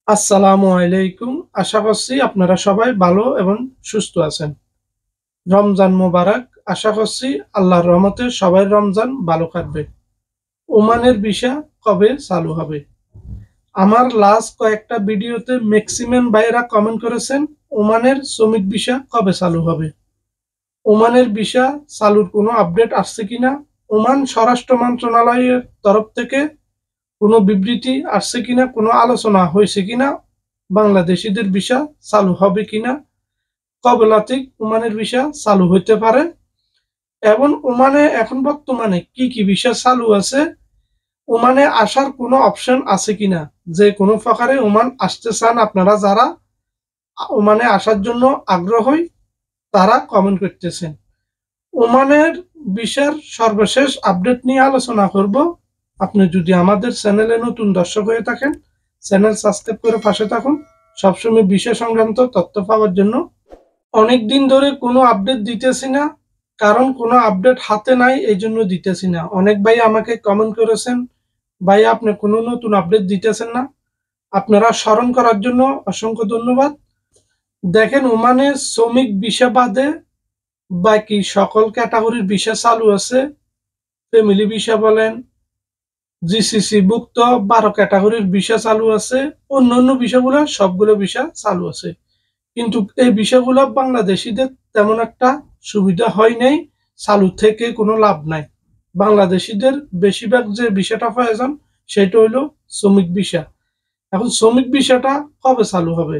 আসসালামু আলাইকুম। আশা করছি আপনারা সবাই ভালো এবং সুস্থ আছেন। রমজান মোবারক। আশা করছি আল্লাহর রহমতে সবাই রমজান ভালো কাটবে। ওমানের ভিসা কবে চালু হবে? আমার লাস্ট কয়েকটা ভিডিওতে ম্যাক্সিমাম ভাইয়েরা কমেন্ট করেছেন ওমানের শ্রমিক ভিসা কবে চালু হবে। ওমানের ভিসা চালুর কোনো আপডেট আসছে কিনা, ওমান স্বরাষ্ট্র মন্ত্রণালয়ের তরফ থেকে কোনো বিবৃতি আসছে কিনা, কোনো আলোচনা হয়েছে কিনা, বাংলাদেশিদের ভিসা চালু হবে কিনা, কবে থেকে ওমানের ভিসা চালু হতে পারে এবং ওমানে এখন বর্তমানে কি কি ভিসা চালু আছে, ওমানে আসার কোনো অপশন আছে কিনা, যে কোনো প্রকারে ওমান আসতে চান আপনারা যারা ওমানে আসার জন্য আগ্রহী তারা কমেন্ট করতেছেন। ওমানের ভিসার সর্বশেষ আপডেট নিয়ে আলোচনা করব। আপনি যদি আমাদের চ্যানেলে নতুন দর্শক হয়ে থাকেন, চ্যানেল সাবস্ক্রাইব করে পাশে থাকুন সবসময় ভিসা সংক্রান্ত তথ্য পাওয়ার জন্য। অনেক দিন ধরে কোনো আপডেট দিতেছি না, কারণ কোনো আপডেট হাতে নাই, এই জন্য দিতেছি না। অনেক ভাই আমাকে কমেন্ট করেছেন, ভাই আপনি কোনো নতুন আপডেট দিতেছেন না। আপনারা স্মরণ করার জন্য অসংখ্য ধন্যবাদ। দেখেন, ওমানে শ্রমিক ভিসা বাদে বাকি সকল ক্যাটাগরির ভিসা চালু আছে। ফ্যামিলি ভিসা বলেন, জিসিসি ভুক্ত 12 ক্যাটাগরির ভিসা চালু আছে। অন্যান্য ভিসাগুলো সবগুলো ভিসা চালু আছে, কিন্তু এই বিষয়গুলো বাংলাদেশিদের তেমন একটা সুবিধা হয় নাই। চালু থেকে কোনো লাভ নাই। বাংলাদেশিদের বেশিরভাগ যে বিষয়টা প্রয়োজন সেটা হইলো শ্রমিক ভিসা। এখন শ্রমিক ভিসাটা কবে চালু হবে?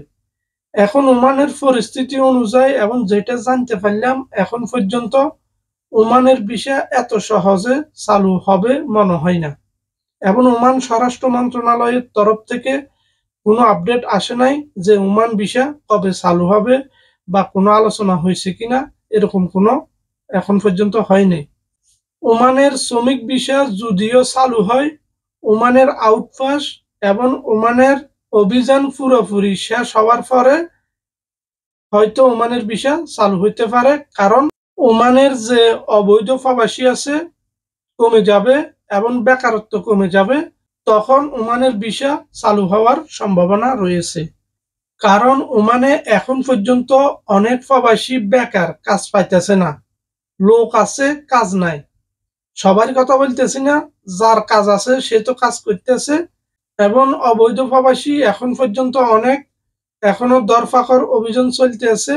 এখন ওমানের পরিস্থিতি অনুযায়ী এবং যেটা জানতে পারলাম, এখন পর্যন্ত ওমানের ভিসা এত সহজে চালু হবে মনে হয় না। এবং ওমান স্বরাষ্ট্র মন্ত্রণালয়ের তরফ থেকে কোনো আপডেট আসে নাই যে ওমান ভিসা কবে চালু হবে বা কোনো আলোচনা হয়েছে কিনা, এরকম কোনো এখন পর্যন্ত হয়নি। ওমানের শ্রমিক ভিসা যদিও চালু হয়, ওমানের আউটপাস এবং ওমানের অভিযান পুরোপুরি শেষ হওয়ার পরে হয়তো ওমানের ভিসা চালু হইতে পারে, কারণ ওমানের যে অবৈধ প্রবাসী আছে কমে যাবে এবং বেকারত্ব কমে যাবে। তখন ওমানের ভিসা চালু হওয়ার সম্ভাবনা রয়েছে, কারণ ওমানে এখন পর্যন্ত অনেক প্রবাসী বেকার, কাজ পাইতেছে না। লোক আছে, কাজ নাই। সবার কথা বলতেছি না, যার কাজ আছে সে তো কাজ করতেছে। এবং অবৈধ প্রবাসী এখন পর্যন্ত অনেক, এখনো দরফাকর অভিযান চলতেছে।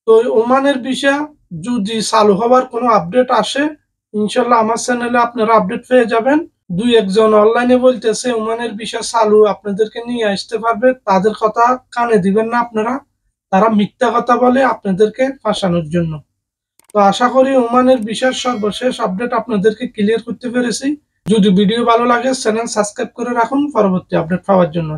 তো ওমানের ভিসা যদি চালু হওয়ার কোনো আপডেট আসে, ইনশাল্লাহ আমার চ্যানেলে আপনারা আপডেট পেয়ে যাবেন। দুই একজন অনলাইনে বলতেছে ওমানের ভিসা চালু, আপনাদেরকে নিয়ে আসতে পারবে, তাদের কথা কানে দিবেন না আপনারা। তারা মিথ্যা কথা বলে আপনাদেরকে ফাঁসানোর জন্য। তো আশা করি ওমানের ভিসার সর্বশেষ আপডেট আপনাদেরকে ক্লিয়ার করতে পেরেছি। যদি ভিডিও ভালো লাগে চ্যানেল সাবস্ক্রাইব করে রাখুন পরবর্তী আপডেট পাওয়ার জন্য।